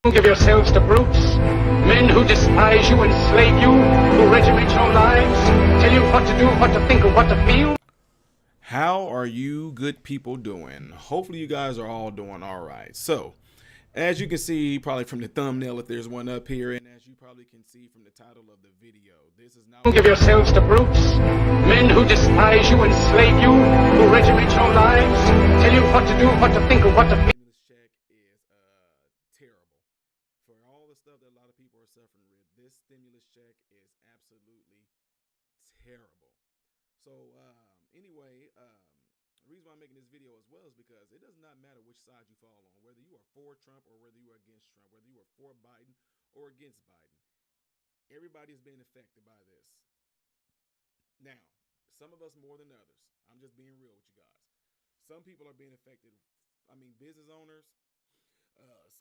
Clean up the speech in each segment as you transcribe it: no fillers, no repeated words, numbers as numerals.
Give yourselves to brutes, men who despise you, enslave you, who regiment your lives, tell you what to do, what to think, and what to feel. How are you good people doing? Hopefully you guys are all doing all right. So, as you can see probably from the thumbnail, if there's one up here, and as you probably can see from the title of the video, this is not... Give yourselves to brutes, men who despise you, enslave you, who regiment your lives, tell you what to do, what to think, and what to feel. For all the stuff that a lot of people are suffering with, this stimulus check is absolutely terrible. So anyway, the reason why I'm making this video as well is because it does not matter which side you fall on, whether you are for Trump or whether you are against Trump, whether you are for Biden or against Biden. Everybody is being affected by this. Now, some of us more than others. I'm just being real with you guys. Some people are being affected. I mean, business owners,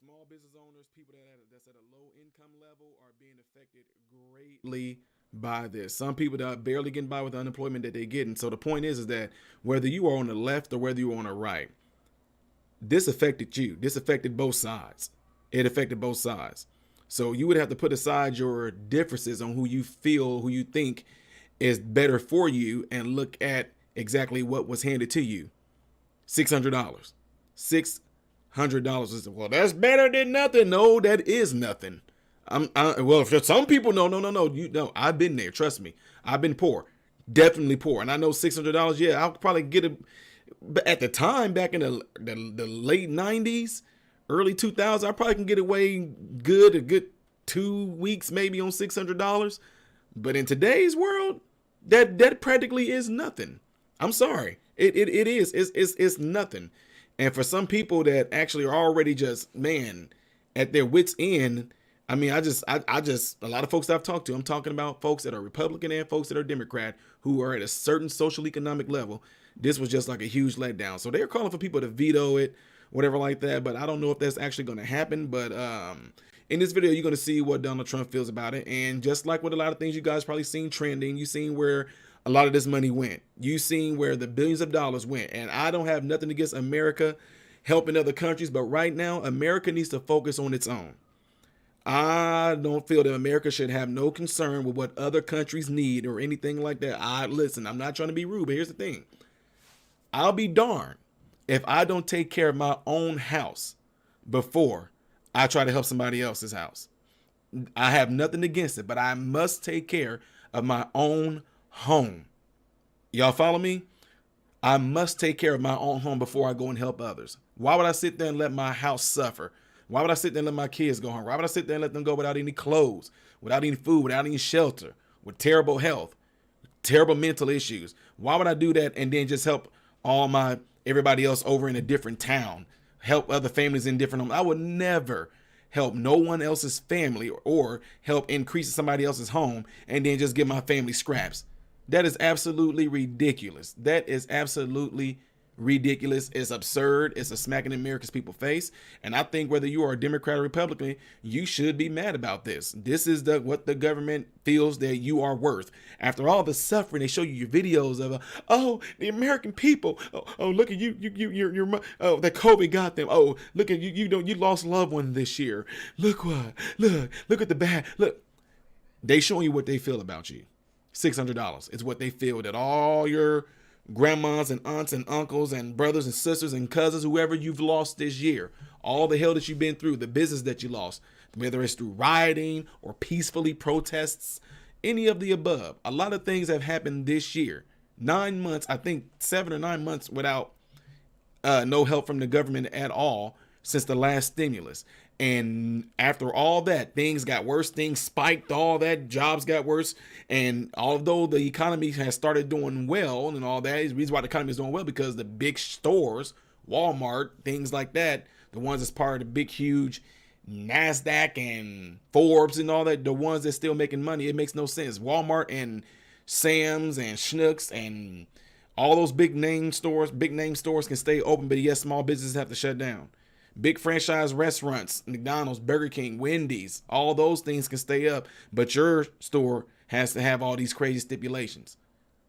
small business owners, people that's at a low income level are being affected greatly by this. Some people that are barely getting by with the unemployment that they're getting. So the point is that whether you are on the left or whether you are on the right, this affected you. This affected both sides. It affected both sides. So you would have to put aside your differences on who you feel, who you think is better for you, and look at exactly what was handed to you. $600. $600 is, well, that's better than nothing. No, that is nothing. Well, for some people, no. You know, I've been there. Trust me. I've been poor, definitely poor, and I know $600. Yeah, I'll probably get it. But at the time, back in the late '90s, early 2000s, I probably can get away a good 2 weeks maybe on $600. But in today's world, that practically is nothing. I'm sorry. It is. It's nothing. And for some people that actually are already just, man, at their wits' end, I mean, I just, a lot of folks that I've talked to, I'm talking about folks that are Republican and folks that are Democrat who are at a certain social economic level. This was just like a huge letdown. So they're calling for people to veto it, whatever like that. But I don't know if that's actually going to happen. But in this video, you're going to see what Donald Trump feels about it. And just like with a lot of things you guys probably seen trending, you've seen where a lot of this money went. You've seen where the billions of dollars went. And I don't have nothing against America helping other countries. But right now, America needs to focus on its own. I don't feel that America should have no concern with what other countries need or anything like that. Listen, I'm not trying to be rude, but here's the thing. I'll be darned if I don't take care of my own house before I try to help somebody else's house. I have nothing against it, but I must take care of my own home. Y'all follow me? I must take care of my own home before I go and help others. Why would I sit there and let my house suffer? Why would I sit there and let my kids go home? Why would I sit there and let them go without any clothes, without any food, without any shelter, with terrible health, terrible mental issues? Why would I do that and then just help everybody else over in a different town, help other families in different homes? I would never help no one else's family or help increase somebody else's home and then just give my family scraps. That is absolutely ridiculous. That is absolutely ridiculous. It's absurd. It's a smack in America's people's face. And I think whether you are a Democrat or Republican, you should be mad about this. This is what the government feels that you are worth. After all the suffering, they show you your videos of, the American people. Oh, look at you, that COVID got them. Oh, look at you, you lost a loved one this year. Look at the bad. Look, they showing you what they feel about you. $600 is what they feel that all your grandmas and aunts and uncles and brothers and sisters and cousins, whoever you've lost this year, all the hell that you've been through, the business that you lost, whether it's through rioting or peacefully protests, any of the above. A lot of things have happened this year. 9 months, I think 7 or 9 months without no help from the government at all since the last stimulus. And after all that, things got worse, things spiked, all that, jobs got worse. And although the economy has started doing well and all that, the reason why the economy is doing well because the big stores, Walmart, things like that, the ones that's part of the big, huge NASDAQ and Forbes and all that, the ones that's still making money, it makes no sense. Walmart and Sam's and Schnucks and all those big name stores can stay open, but yes, small businesses have to shut down. Big franchise restaurants, McDonald's, Burger King, Wendy's, all those things can stay up, but your store has to have all these crazy stipulations.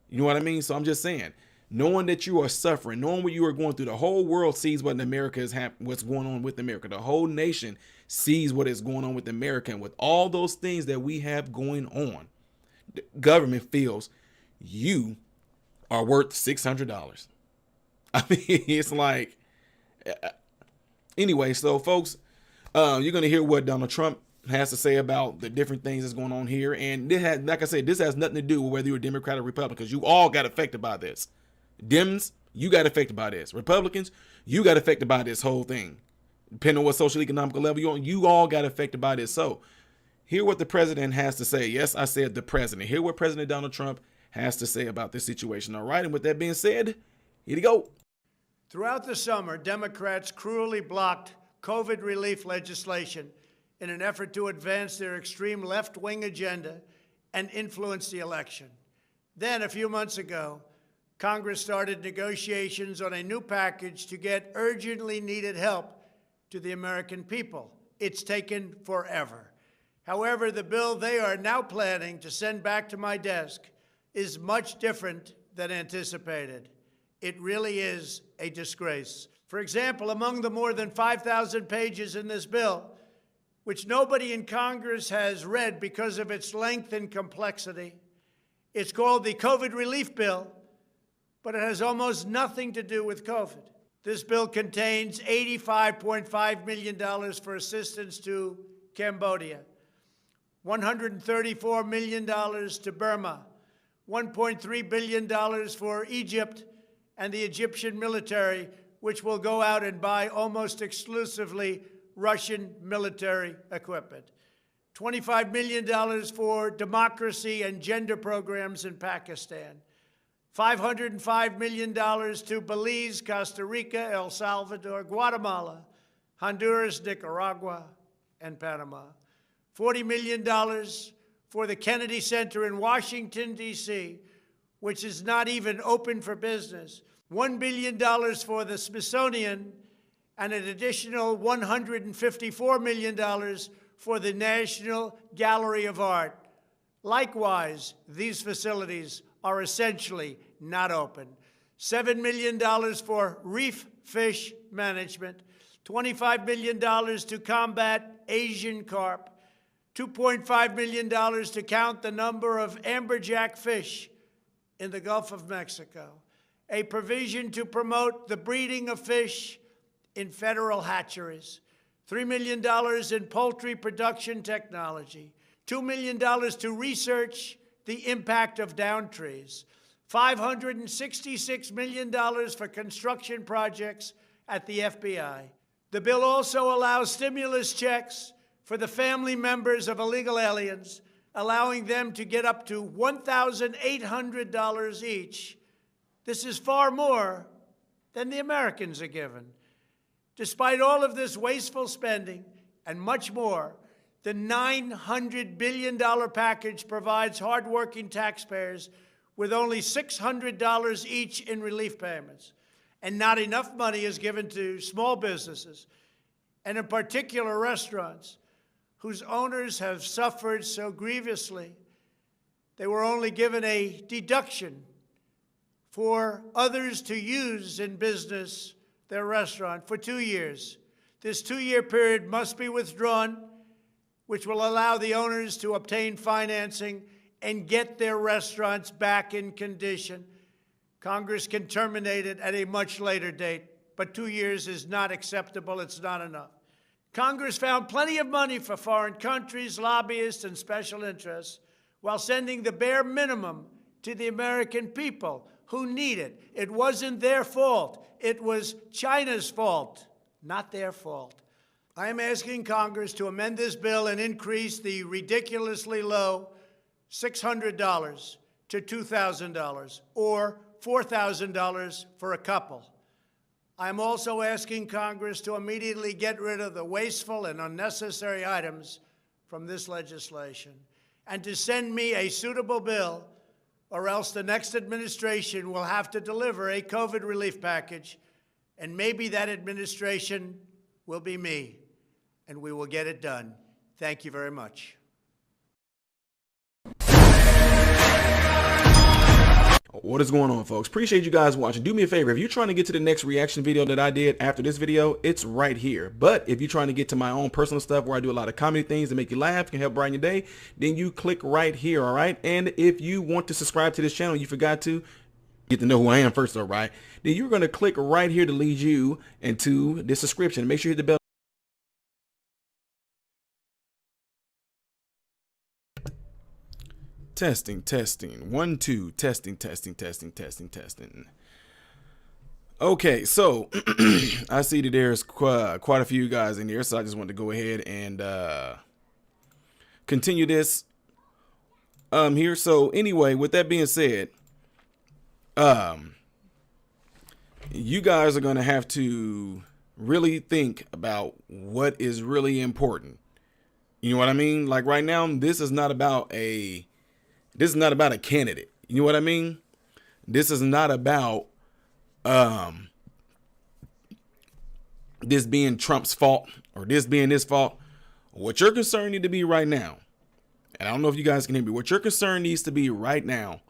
You know what I mean? So I'm just saying, knowing that you are suffering, knowing what you are going through, the whole world sees what in America is what's going on with America. The whole nation sees what is going on with America, and with all those things that we have going on, the government feels you are worth $600. I mean, it's like... Anyway, so folks, you're going to hear what Donald Trump has to say about the different things that's going on here. And like I said, this has nothing to do with whether you're a Democrat or Republican, because you all got affected by this. Dems, you got affected by this. Republicans, you got affected by this whole thing. Depending on what social economical level you're on, you all got affected by this. So hear what the president has to say. Yes, I said the president. Hear what President Donald Trump has to say about this situation. All right. And with that being said, here you go. Throughout the summer, Democrats cruelly blocked COVID relief legislation in an effort to advance their extreme left-wing agenda and influence the election. Then, a few months ago, Congress started negotiations on a new package to get urgently needed help to the American people. It's taken forever. However, the bill they are now planning to send back to my desk is much different than anticipated. It really is a disgrace. For example, among the more than 5,000 pages in this bill, which nobody in Congress has read because of its length and complexity, it's called the COVID Relief Bill, but it has almost nothing to do with COVID. This bill contains $85.5 million for assistance to Cambodia, $134 million to Burma, $1.3 billion for Egypt and the Egyptian military, which will go out and buy almost exclusively Russian military equipment. $25 million for democracy and gender programs in Pakistan. $505 million to Belize, Costa Rica, El Salvador, Guatemala, Honduras, Nicaragua, and Panama. $40 million for the Kennedy Center in Washington, D.C., which is not even open for business, $1 billion for the Smithsonian, and an additional $154 million for the National Gallery of Art. Likewise, these facilities are essentially not open. $7 million for reef fish management, $25 million to combat Asian carp, $2.5 million to count the number of amberjack fish in the Gulf of Mexico, a provision to promote the breeding of fish in federal hatcheries, $3 million in poultry production technology, $2 million to research the impact of down trees, $566 million for construction projects at the FBI. The bill also allows stimulus checks for the family members of illegal aliens, allowing them to get up to $1,800 each. This is far more than the Americans are given. Despite all of this wasteful spending and much more, the $900 billion package provides hardworking taxpayers with only $600 each in relief payments. And not enough money is given to small businesses, and in particular restaurants, whose owners have suffered so grievously. They were only given a deduction for others to use in business their restaurant for 2 years. This 2-year period must be withdrawn, which will allow the owners to obtain financing and get their restaurants back in condition. Congress can terminate it at a much later date, but 2 years is not acceptable. It's not enough. Congress found plenty of money for foreign countries, lobbyists, and special interests, while sending the bare minimum to the American people who need it. It wasn't their fault. It was China's fault, not their fault. I am asking Congress to amend this bill and increase the ridiculously low $600 to $2,000 or $4,000 for a couple. I am also asking Congress to immediately get rid of the wasteful and unnecessary items from this legislation and to send me a suitable bill, or else the next administration will have to deliver a COVID relief package, and maybe that administration will be me, and we will get it done. Thank you very much. What is going on, folks? Appreciate you guys watching. Do me a favor, if you're trying to get to the next reaction video that I did after this video, it's right here. But if you're trying to get to my own personal stuff where I do a lot of comedy things that make you laugh, can help brighten your day, then you click right here, all right? And if you want to subscribe to this channel, you forgot to get to know who I am first, all right? Then you're going to click right here to lead you into this subscription. Make sure you hit the bell. Testing, 1, 2, testing. Okay, so I see that there's quite a few guys in here, so I just want to go ahead and continue this here. So anyway, with that being said, you guys are going to have to really think about what is really important. You know what I mean? Like right now, this is not about a candidate. You know what I mean? This is not about this being Trump's fault or this being his fault. What your concern need to be right now, and I don't know if you guys can hear me, what your concern needs to be right now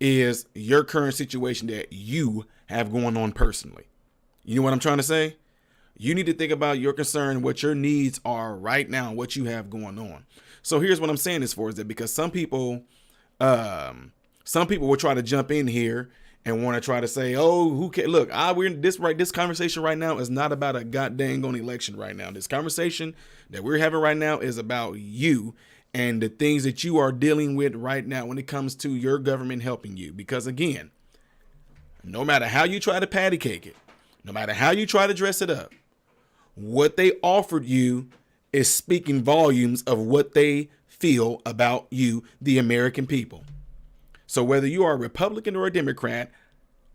is your current situation that you have going on personally. You know what I'm trying to say? You need to think about your concern, what your needs are right now, what you have going on. So here's what I'm saying this for, is that because some people will try to jump in here and want to try to say, oh, who can look, this conversation right now is not about a goddamn on election right now. This conversation that we're having right now is about you and the things that you are dealing with right now when it comes to your government helping you. Because again, no matter how you try to patty cake it, no matter how you try to dress it up, what they offered you is speaking volumes of what they feel about you, the American people. So whether you are a Republican or a Democrat,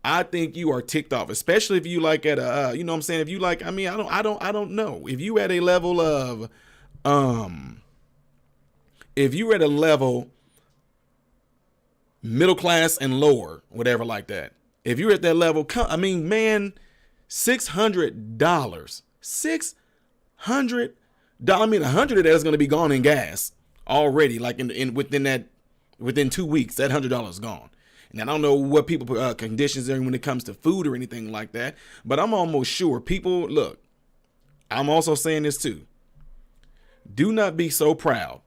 I think you are ticked off, especially if you like at a, you know what I'm saying? If you like, I mean, I don't know. If you at a level of, if you're at a level middle class and lower, whatever like that. If you're at that level, I mean, man, $600, $600. I mean, 100 of that is going to be gone in gas already. Like within 2 weeks, that $100 is gone. And I don't know what people conditions are when it comes to food or anything like that, but I'm almost sure people look. I'm also saying this too. Do not be so proud.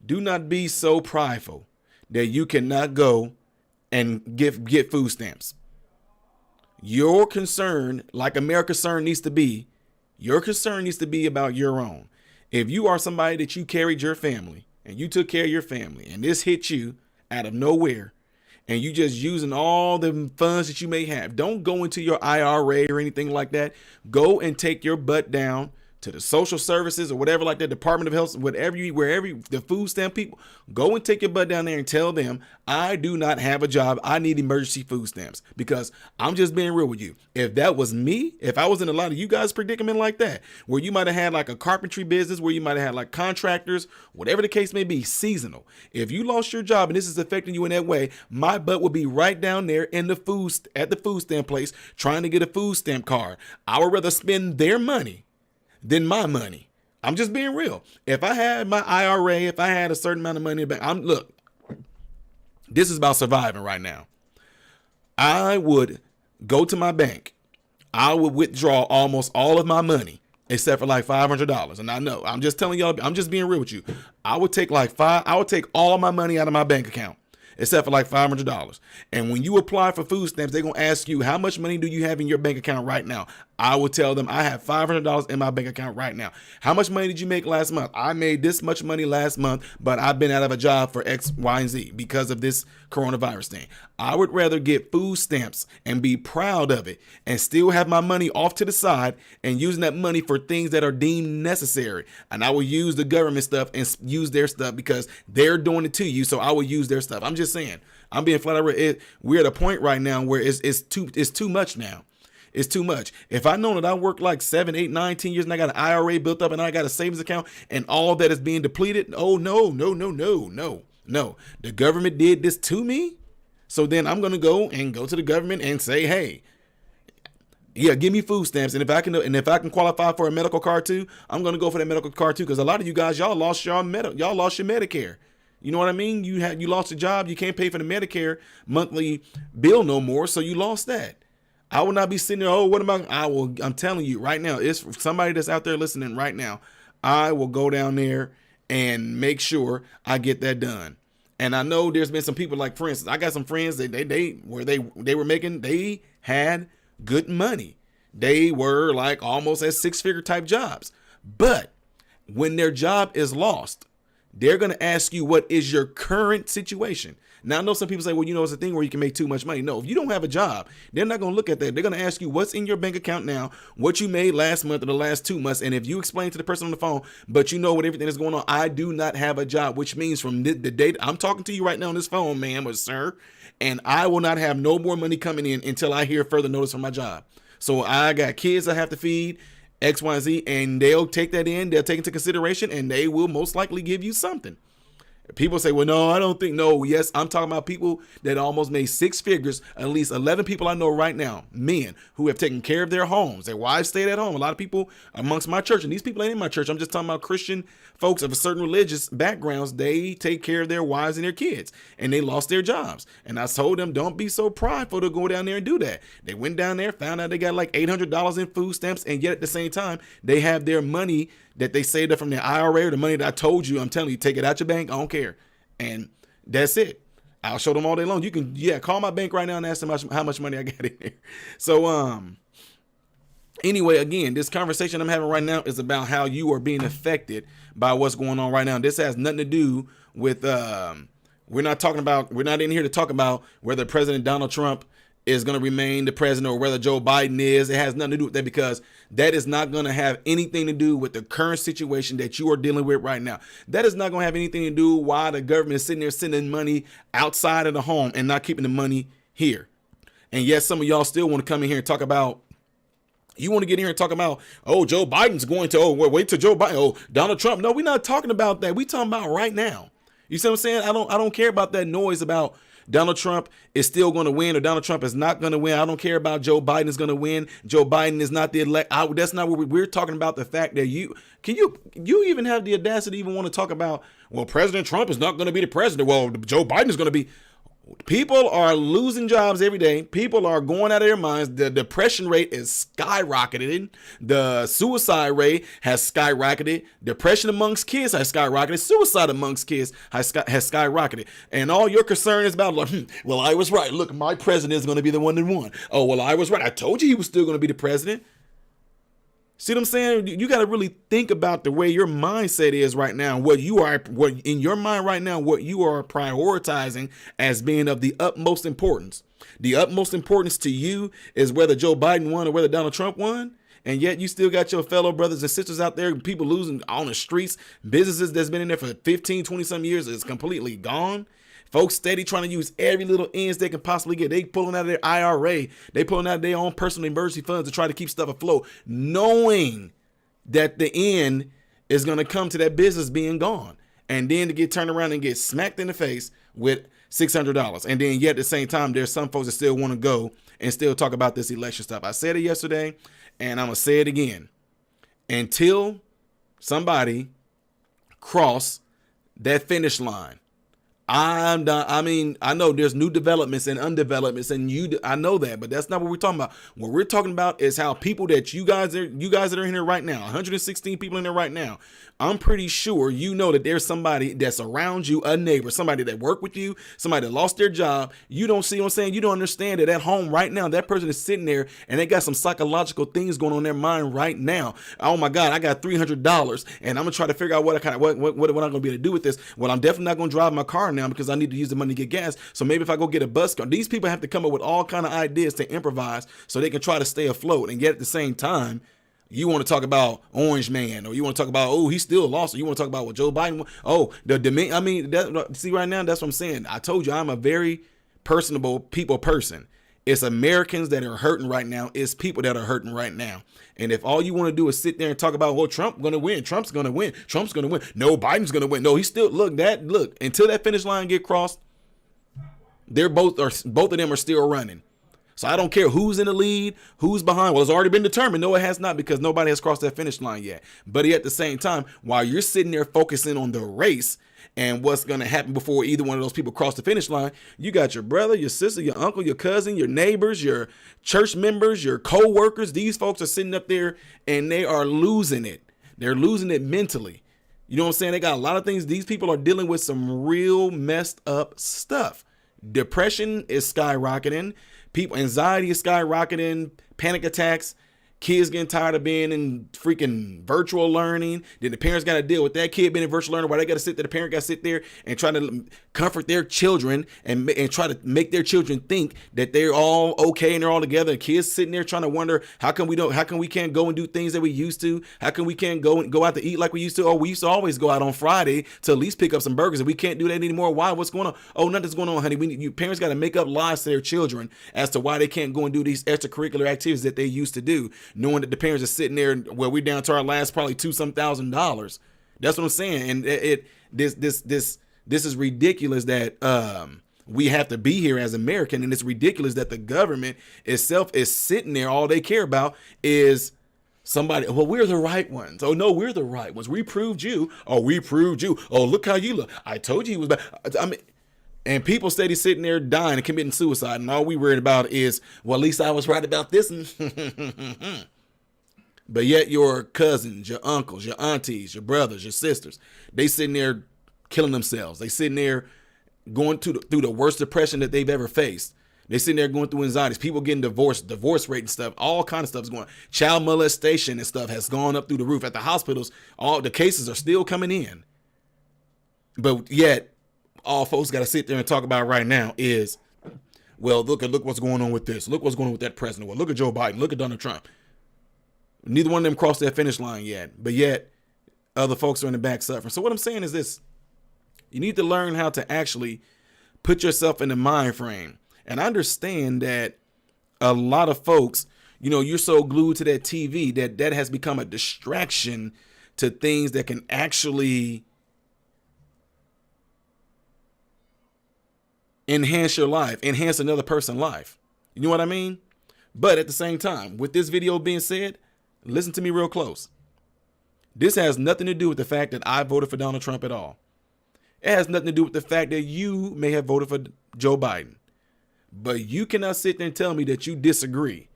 Do not be so prideful that you cannot go and get food stamps. Your concern, like America's concern needs to be, your concern needs to be about your own. If you are somebody that you carried your family and you took care of your family and this hit you out of nowhere and you just using all the funds that you may have. Don't go into your IRA or anything like that. Go and take your butt down to the social services or whatever like that, Department of Health, wherever the food stamp people, go and take your butt down there and tell them, I do not have a job. I need emergency food stamps. Because I'm just being real with you. If that was me, if I was in a lot of you guys' predicament like that, where you might have had like a carpentry business, where you might have had like contractors, whatever the case may be, seasonal. If you lost your job and this is affecting you in that way, my butt would be right down there in the at the food stamp place trying to get a food stamp card. I would rather spend their money than my money. I'm just being real. If I had my IRA, if I had a certain amount of money in the bank, look, this is about surviving right now. I would go to my bank. I would withdraw almost all of my money except for like $500. And I know, I'm just telling y'all, I'm just being real with you. I would take all my money out of my bank account except for like $500. And when you apply for food stamps, they're going to ask you, how much money do you have in your bank account right now? I will tell them I have $500 in my bank account right now. How much money did you make last month? I made this much money last month, but I've been out of a job for X, Y, and Z because of this coronavirus thing. I would rather get food stamps and be proud of it and still have my money off to the side and using that money for things that are deemed necessary. And I will use the government stuff and use their stuff because they're doing it to you. So I will use their stuff. I'm just saying, I'm being flat out. We're at a point right now where it's too much now. It's too much. If I know that I worked like 7, 8, 9, 10 years and I got an IRA built up and I got a savings account and all that is being depleted. Oh, no. The government did this to me. So then I'm going to go to the government and say, hey, yeah, give me food stamps. And if I can qualify for a medical card too, I'm going to go for that medical card too. Because a lot of you guys, y'all lost your Medicare. You know what I mean? You lost a job. You can't pay for the Medicare monthly bill no more. So you lost that. I will not be sitting there. Oh, what am I'm telling you right now, it's somebody that's out there listening right now. I will go down there and make sure I get that done. And I know there's been some people, like, for instance, I got some friends that they had good money. They were like almost at 6-figure type jobs. But when their job is lost, they're going to ask you, what is your current situation? Now, I know some people say, well, it's a thing where you can make too much money. No, if you don't have a job, they're not going to look at that. They're going to ask you what's in your bank account now, what you made last month or the last 2 months. And if you explain to the person on the phone, but you know what everything is going on, I do not have a job, which means from the date I'm talking to you right now on this phone, ma'am or sir, and I will not have no more money coming in until I hear further notice from my job. So I got kids I have to feed, X, Y, Z, and they'll take that in, they'll take into consideration, and they will most likely give you something. People say, well, no, I don't think. No, yes, I'm talking about people that almost made 6 figures. At least 11 people I know right now, men who have taken care of their homes. Their wives stayed at home. A lot of people amongst my church, and these people ain't in my church. I'm just talking about Christian folks of a certain religious backgrounds. They take care of their wives and their kids, and they lost their jobs. And I told them, don't be so prideful to go down there and do that. They went down there, found out they got like $800 in food stamps, and yet at the same time, they have their money that they saved up from their IRA, or the money that I told you, I'm telling you, take it out your bank. I don't care. And that's it. I'll show them all day long. You can, call my bank right now and ask them how much money I got in there. So, anyway, again, this conversation I'm having right now is about how you are being affected by what's going on right now. This has nothing to do with, we're not in here to talk about whether President Donald Trump is going to remain the president or whether Joe Biden is. It has nothing to do with that, because that is not going to have anything to do with the current situation that you are dealing with right now. That is not going to have anything to do why the government is sitting there sending money outside of the home and not keeping the money here. And yes, some of y'all still want to come in here and talk about, you want to get in here and talk about, oh, Joe Biden's going to, wait till Joe Biden, oh, Donald Trump. No, we're not talking about that. We're talking about right now. You see what I'm saying? I don't care about that noise about Donald Trump is still going to win or Donald Trump is not going to win. I don't care about Joe Biden is going to win. Joe Biden is not the elect. That's not what we're talking about. The fact that you even have the audacity to even want to talk about, well, President Trump is not going to be the president. Well, Joe Biden is going to be. People are losing jobs every day. People are going out of their minds. The depression rate is skyrocketing. The suicide rate has skyrocketed. Depression amongst kids has skyrocketed. Suicide amongst kids has skyrocketed. And all your concern is about, well, I was right. Look, my president is going to be the one that won. Oh, well, I was right. I told you he was still going to be the president. See what I'm saying? You got to really think about the way your mindset is right now, what in your mind right now, what you are prioritizing as being of the utmost importance. The utmost importance to you is whether Joe Biden won or whether Donald Trump won. And yet you still got your fellow brothers and sisters out there, people losing on the streets, businesses that's been in there for 15, 20 some years is completely gone. Folks steady trying to use every little ends they can possibly get. They pulling out of their IRA. They pulling out of their own personal emergency funds to try to keep stuff afloat, knowing that the end is going to come to that business being gone. And then to get turned around and get smacked in the face with $600. And then yet at the same time, there's some folks that still want to go and still talk about this election stuff. I said it yesterday and I'm going to say it again. Until somebody cross that finish line, I'm done. I mean, I know there's new developments and undevelopments, and I know that, but that's not what we're talking about. What we're talking about is how people that you guys that are in here right now, 116 people in there right now, I'm pretty sure you know that there's somebody that's around you, a neighbor, somebody that worked with you, somebody that lost their job. You don't see what I'm saying? You don't understand that at home right now, that person is sitting there and they got some psychological things going on in their mind right now. Oh my God, I got $300 and I'm gonna try to figure out what I'm gonna be able to do with this. Well, I'm definitely not gonna drive my car now because I need to use the money to get gas. So maybe if I go get a bus car, these people have to come up with all kind of ideas to improvise so they can try to stay afloat. And yet at the same time, you want to talk about Orange Man, or you want to talk about, oh, he still lost, or you want to talk about what Joe Biden, see right now, that's what I'm saying. I told you I'm a very personable people person. It's Americans that are hurting right now. It's people that are hurting right now. And if all you want to do is sit there and talk about, well, Trump's going to win. No, Biden's going to win. No, he's still, look, until that finish line get crossed, both of them are still running. So I don't care who's in the lead, who's behind. Well, it's already been determined. No, it has not, because nobody has crossed that finish line yet. But at the same time, while you're sitting there focusing on the race and what's going to happen before either one of those people cross the finish line, you got your brother, your sister, your uncle, your cousin, your neighbors, your church members, your co-workers. These folks are sitting up there and they are losing it. They're losing it mentally. You know what I'm saying? They got a lot of things. These people are dealing with some real messed up stuff. Depression is skyrocketing. Anxiety is skyrocketing, panic attacks, kids getting tired of being in freaking virtual learning. Then the parents got to deal with that kid being in virtual learning while they got to sit there. The parent got to sit there and try to comfort their children and try to make their children think that they're all okay and they're all together. Kids sitting there trying to wonder, how come we can't go and do things that we used to? How come we can't go out to eat like we used to? Oh, we used to always go out on Friday to at least pick up some burgers, and we can't do that anymore. Why? What's going on? Oh, nothing's going on, honey. Parents got to make up lies to their children as to why they can't go and do these extracurricular activities that they used to do, knowing that the parents are sitting there, well, we down to our last probably $2,000. That's what I'm saying. And this is ridiculous that we have to be here as American, and it's ridiculous that the government itself is sitting there. All they care about is somebody. Well, we're the right ones. Oh no, we're the right ones. We proved you. Oh, we proved you. Oh, look how you look. I told you he was bad. I mean, and people steady sitting there dying and committing suicide, and all we worried about is, well, at least I was right about this. But yet your cousins, your uncles, your aunties, your brothers, your sisters, they sitting there killing themselves. They sitting there going through the worst depression that they've ever faced. They sitting there going through anxieties. People getting divorced, divorce rate and stuff. All kind of stuff is going on. Child molestation and stuff has gone up through the roof. At the hospitals, all the cases are still coming in. But yet, all folks got to sit there and talk about right now is, well, look what's going on with this. Look what's going on with that president. Well, look at Joe Biden. Look at Donald Trump. Neither one of them crossed that finish line yet, but yet other folks are in the back suffering. So what I'm saying is this: you need to learn how to actually put yourself in the mind frame. And I understand that a lot of folks, you're so glued to that TV that has become a distraction to things that can actually enhance your life, enhance another person's life. You know what I mean? But at the same time, with this video being said, listen to me real close. This has nothing to do with the fact that I voted for Donald Trump at all. It has nothing to do with the fact that you may have voted for Joe Biden. But you cannot sit there and tell me that you disagree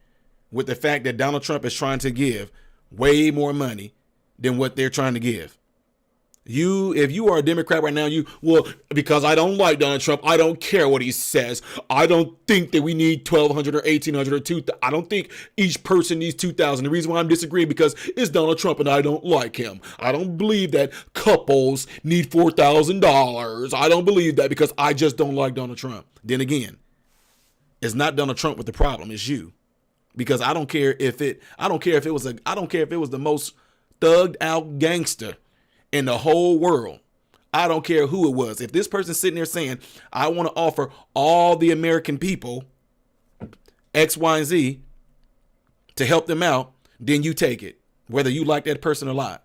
with the fact that Donald Trump is trying to give way more money than what they're trying to give. If you are a Democrat right now, because I don't like Donald Trump, I don't care what he says. I don't think that we need 1,200 or 1,800 or 2,000. I don't think each person needs 2,000. The reason why I'm disagreeing because it's Donald Trump and I don't like him. I don't believe that couples need $4,000. I don't believe that because I just don't like Donald Trump. Then again, it's not Donald Trump with the problem. It's you, because I don't care if it was the most thugged out gangster in the whole world. I don't care who it was. If this person's sitting there saying, I want to offer all the American people X, Y, and Z to help them out, then you take it, whether you like that person or not.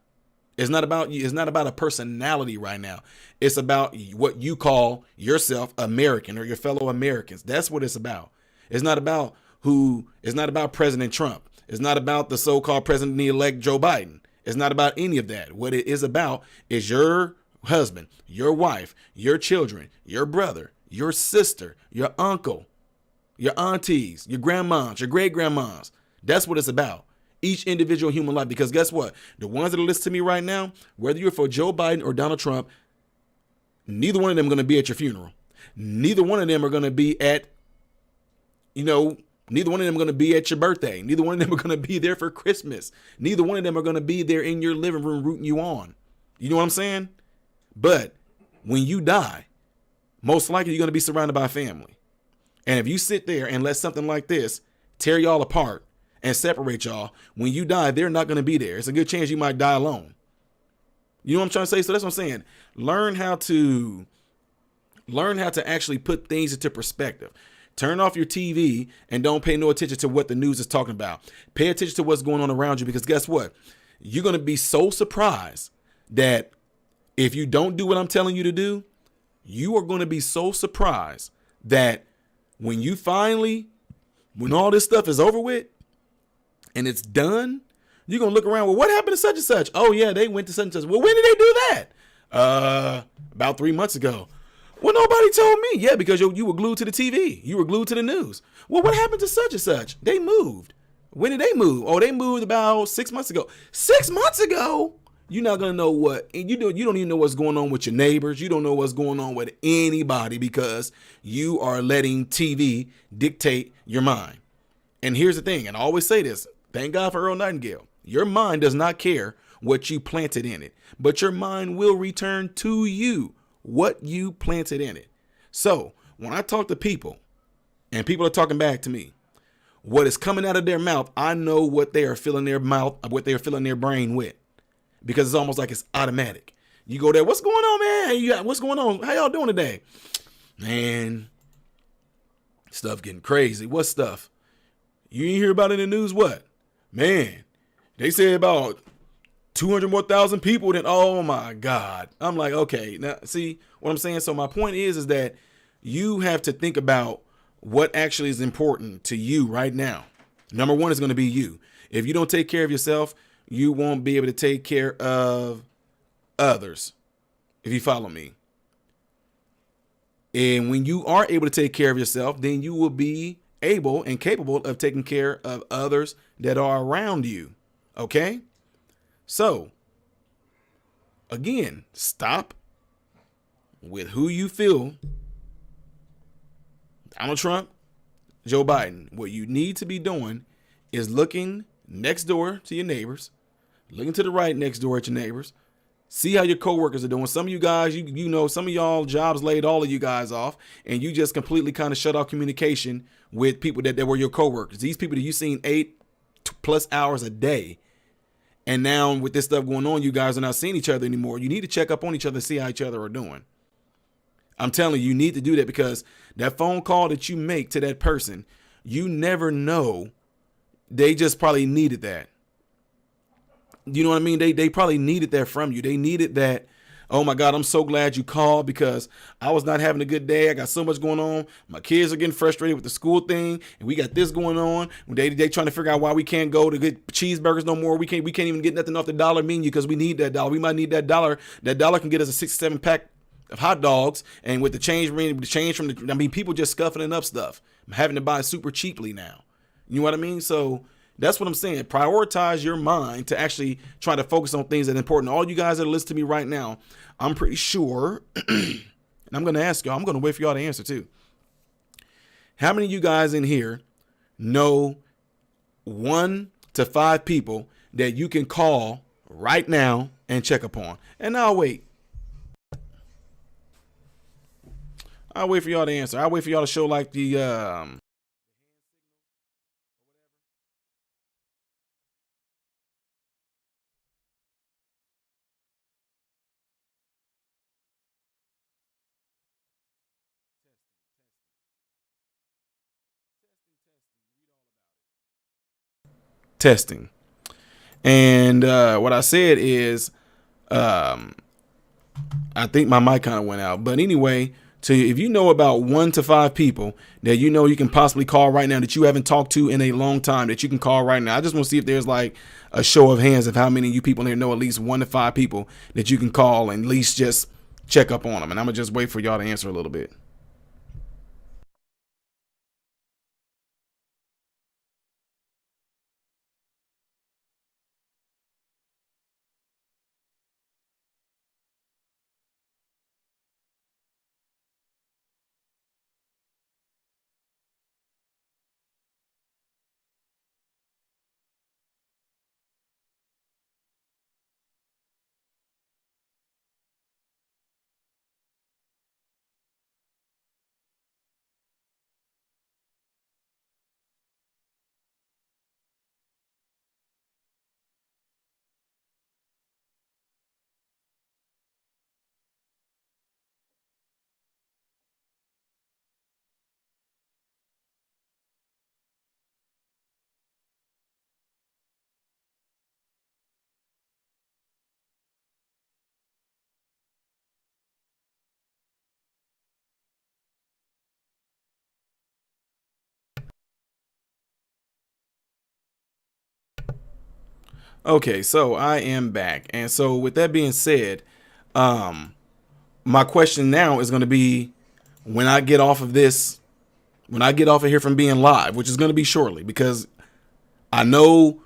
It's not about you. It's not about a personality right now. It's about what you call yourself American or your fellow Americans. That's what it's about. It's not about President Trump. It's not about the so-called president-elect Joe Biden. It's not about any of that. What it is about is your husband, your wife, your children, your brother, your sister, your uncle, your aunties, your grandmas, your great-grandmas. That's what it's about. Each individual human life. Because guess what? The ones that are listening to me right now, whether you're for Joe Biden or Donald Trump, neither one of them are going to be at your funeral. Neither one of them are going to be at, neither one of them are going to be at your birthday. Neither one of them are going to be there for Christmas. Neither one of them are going to be there in your living room rooting you on. You know what I'm saying? But when you die, most likely you're going to be surrounded by family. And if you sit there and let something like this tear y'all apart and separate y'all, when you die, they're not going to be there. It's a good chance you might die alone. You know what I'm trying to say? So that's what I'm saying. Learn how to actually put things into perspective. Turn off your TV and don't pay no attention to what the news is talking about. Pay attention to what's going on around you, because guess what? You're going to be so surprised that if you don't do what I'm telling you to do, you are going to be so surprised that when all this stuff is over with and it's done, you're going to look around. Well, what happened to such and such? Oh, yeah, they went to such and such. Well, when did they do that? About 3 months ago. Well, nobody told me. Yeah, because you were glued to the TV. You were glued to the news. Well, what happened to such and such? They moved. When did they move? Oh, they moved about 6 months ago. 6 months ago? You're not going to know what. And you don't even know what's going on with your neighbors. You don't know what's going on with anybody because you are letting TV dictate your mind. And here's the thing, and I always say this. Thank God for Earl Nightingale. Your mind does not care what you planted in it, but your mind will return to you what you planted in it. So when I talk to people and people are talking back to me, what is coming out of their mouth, I know what they are filling their mouth, what they are filling their brain with, because it's almost like it's automatic. You go there, what's going on, man? What's going on? How y'all doing today? Man, stuff getting crazy. What stuff? You didn't hear about it in the news? What? Man, they said about 200 more thousand people. Then, oh my God. I'm like, okay, now see what I'm saying? So my point is that you have to think about what actually is important to you right now. Number one is going to be you. If you don't take care of yourself, you won't be able to take care of others, if you follow me. And when you are able to take care of yourself, then you will be able and capable of taking care of others that are around you. Okay? So, again, stop with who you feel. Donald Trump, Joe Biden. What you need to be doing is looking next door to your neighbors, looking to the right next door at your neighbors. See how your coworkers are doing. Some of you guys, some of y'all jobs laid all of you guys off, and you just completely kind of shut off communication with people that were your coworkers. These people that you seen 8+ hours a day. And now with this stuff going on, you guys are not seeing each other anymore. You need to check up on each other, see how each other are doing. I'm telling you, you need to do that, because that phone call that you make to that person, you never know. They just probably needed that. You know what I mean? They probably needed that from you. They needed that. Oh my God, I'm so glad you called, because I was not having a good day. I got so much going on. My kids are getting frustrated with the school thing, and we got this going on. They trying to figure out why we can't go to get cheeseburgers no more. We can't even get nothing off the dollar menu because we need that dollar. We might need that dollar. That dollar can get us a 6-7 pack of hot dogs, and with the change from people just scuffing up stuff. I'm having to buy super cheaply now. You know what I mean? So That's what I'm saying. Prioritize your mind to actually try to focus on things that are important. All you guys that are listening to me right now, I'm pretty sure, and I'm going to ask y'all, I'm going to wait for y'all to answer too. How many of you guys in here know 1 to 5 people that you can call right now and check upon? And I'll wait. I'll wait for y'all to answer. I'll wait for y'all to show like the testing. And what I said is, I think my mic kind of went out. But anyway, if you know about 1 to 5 people that you know you can possibly call right now that you haven't talked to in a long time that you can call right now. I just want to see if there's like a show of hands of how many of you people there know at least 1 to 5 people that you can call and at least just check up on them. And I'm going to just wait for y'all to answer a little bit. Okay, so I am back. And so with that being said, my question now is going to be when I get off of this, when I get off of here from being live, which is going to be shortly, because I know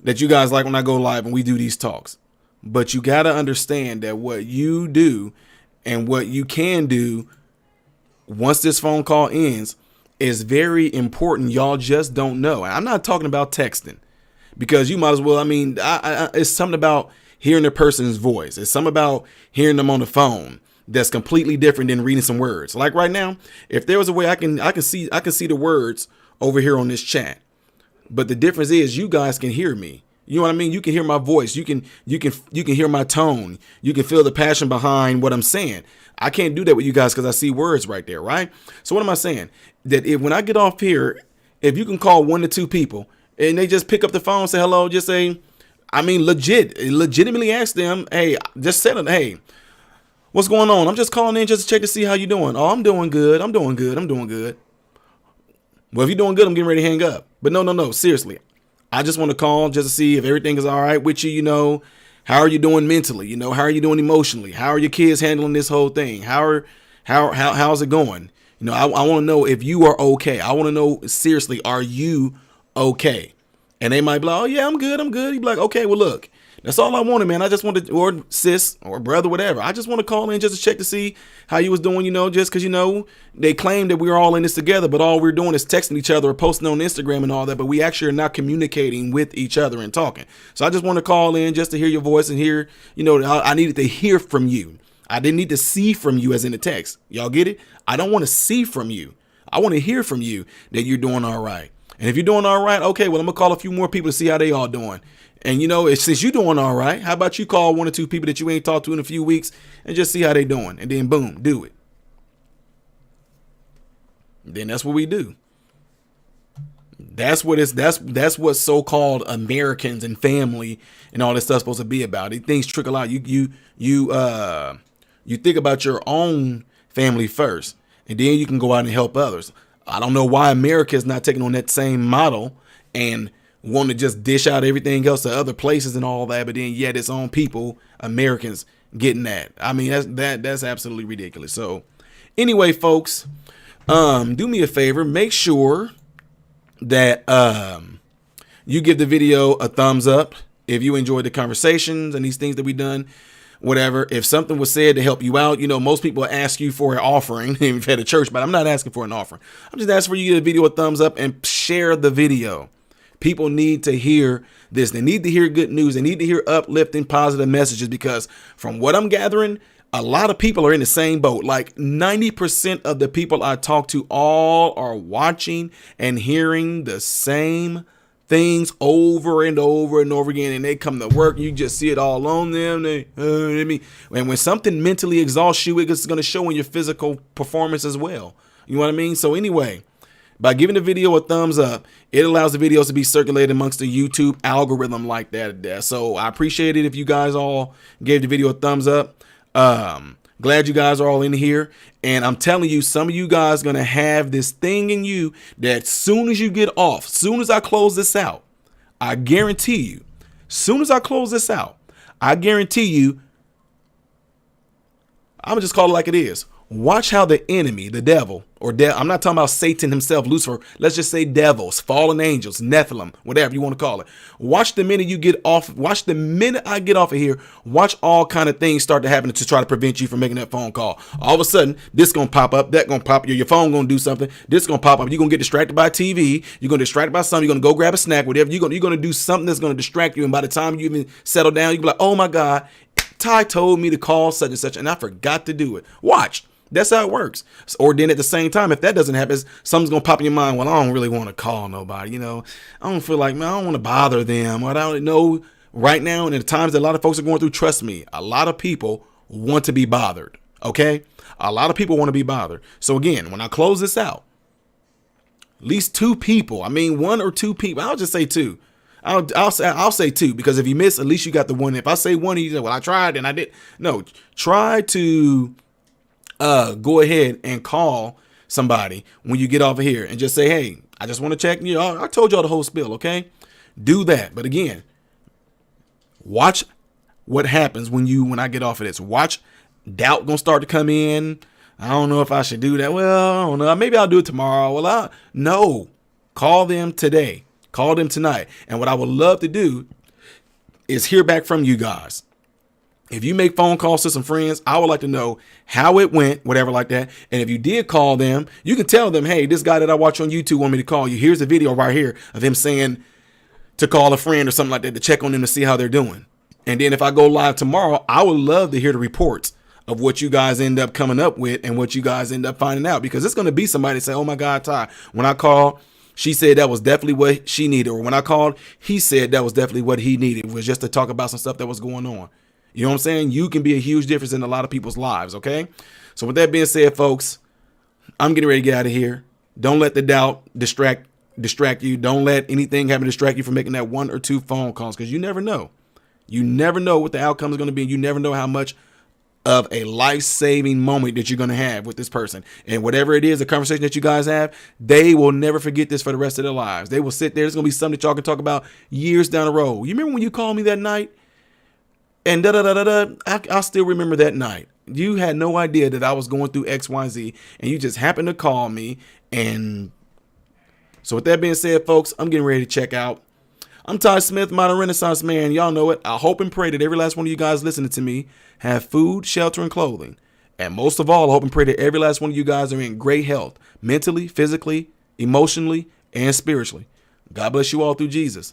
that you guys like when I go live and we do these talks, but you got to understand that what you do and what you can do once this phone call ends is very important. Y'all just don't know. And I'm not talking about texting. Because you might as well, I mean, it's something about hearing a person's voice. It's something about hearing them on the phone that's completely different than reading some words. Like right now, if there was a way I can see the words over here on this chat. But the difference is you guys can hear me. You know what I mean? You can hear my voice. You can hear my tone. You can feel the passion behind what I'm saying. I can't do that with you guys because I see words right there, right? So what am I saying? That when I get off here, if you can call 1 to 2 people, and they just pick up the phone, say hello, just say, I mean, legitimately ask them, hey, just say, hey, what's going on? I'm just calling in just to check to see how you doing. Oh, I'm doing good. I'm doing good. I'm doing good. Well, if you're doing good, I'm getting ready to hang up. But no, seriously. I just want to call just to see if everything is all right with you. You know, how are you doing mentally? You know, how are you doing emotionally? How are your kids handling this whole thing? How's it going? You know, I want to know if you are okay. I want to know, seriously, are you okay? And they might be like, oh yeah, I'm good. You'd be like, okay, well look, that's all I wanted, man. I just wanted, or sis or brother, whatever. I just want to call in just to check to see how you was doing, you know, just because, you know, they claim that we're all in this together, but all we're doing is texting each other or posting on Instagram and all that, but we actually are not communicating with each other and talking. So I just want to call in just to hear your voice and hear, you know, I needed to hear from you. I didn't need to see from you as in the text. Y'all get it? I don't want to see from you. I want to hear from you that you're doing all right. And if you're doing all right, okay, well, I'm going to call a few more people to see how they all doing. And, you know, since you're doing all right, how about you call 1 or 2 people that you ain't talked to in a few weeks and just see how they doing. And then, boom, do it. Then that's what we do. That's what so-called Americans and family and all this stuff supposed to be about. These things trickle out. You think about your own family first, and then you can go out and help others. I don't know why America is not taking on that same model and want to just dish out everything else to other places and all that, but then yet its own people, Americans, getting that. I mean, that's absolutely ridiculous. So anyway, folks, do me a favor, make sure that you give the video a thumbs up if you enjoyed the conversations and these things that we've done. Whatever. If something was said to help you out, most people ask you for an offering if you've had a church, but I'm not asking for an offering. I'm just asking for you to give the video a thumbs up and share the video. People need to hear this. They need to hear good news. They need to hear uplifting, positive messages, because from what I'm gathering, a lot of people are in the same boat. Like 90% of the people I talk to all are watching and hearing the same things over and over and over again, and they come to work, you just see it all on them. And when something mentally exhausts you, it's going to show in your physical performance as well. You know what I mean? So anyway, by giving the video a thumbs up, it allows the videos to be circulated amongst the YouTube algorithm like that. So I appreciate it if you guys all gave the video a thumbs up. Glad you guys are all in here. And I'm telling you, some of you guys are going to have this thing in you that soon as you get off, soon as I close this out, I guarantee you, soon as I close this out, I guarantee you, I'm going to just call it like it is. Watch how the enemy, the devil, I'm not talking about Satan himself, Lucifer. Let's just say devils, fallen angels, Nephilim, whatever you want to call it. Watch the minute you get off. Watch the minute I get off of here. Watch all kind of things start to happen to try to prevent you from making that phone call. All of a sudden, this going to pop up. That going to pop up. Your phone going to do something. This going to pop up. You're going to get distracted by TV. You're going to distracted by something. You're going to go grab a snack, whatever. You're going to do something that's going to distract you. And by the time you even settle down, you'll be like, oh my God, Ty told me to call such and such, and I forgot to do it. Watch. That's how it works. Or then at the same time, if that doesn't happen, something's going to pop in your mind. Well, I don't really want to call nobody. I don't feel like, man, I don't want to bother them. Or I don't know right now. And at the times that a lot of folks are going through, trust me, a lot of people want to be bothered. Okay. A lot of people want to be bothered. So again, when I close this out, at least two people, one or two people, I'll just say two. I'll say two, because if you miss, at least you got the one. If I say one, you say, well, I tried and I did. No, try to go ahead and call somebody when you get off of here and just say, hey, I just want to check. I told y'all the whole spiel. Okay, do that. But again, watch what happens when I get off of this. Watch doubt gonna start to come in. I don't know if I should do that. Well, I don't know. Maybe I'll do it tomorrow. Well, no, call them today. Call them tonight. And what I would love to do is hear back from you guys. If you make phone calls to some friends, I would like to know how it went, whatever like that. And if you did call them, you can tell them, hey, this guy that I watch on YouTube want me to call you. Here's a video right here of him saying to call a friend or something like that to check on them to see how they're doing. And then if I go live tomorrow, I would love to hear the reports of what you guys end up coming up with and what you guys end up finding out, because it's going to be somebody say, oh my God, Ty, when I called, she said that was definitely what she needed. Or when I called, he said that was definitely what he needed, was just to talk about some stuff that was going on. You know what I'm saying? You can be a huge difference in a lot of people's lives. Okay. So with that being said, folks, I'm getting ready to get out of here. Don't let the doubt distract you. Don't let anything happen to distract you from making that one or two phone calls, because you never know. You never know what the outcome is going to be. You never know how much of a life-saving moment that you're going to have with this person. And whatever it is, the conversation that you guys have, they will never forget this for the rest of their lives. They will sit there. It's going to be something that y'all can talk about years down the road. You remember when you called me that night? And I still remember that night. You had no idea that I was going through X, Y, Z, and you just happened to call me. And so with that being said, folks, I'm getting ready to check out. I'm Ty Smith, modern Renaissance man. Y'all know it. I hope and pray that every last one of you guys listening to me have food, shelter, and clothing. And most of all, I hope and pray that every last one of you guys are in great health, mentally, physically, emotionally, and spiritually. God bless you all through Jesus.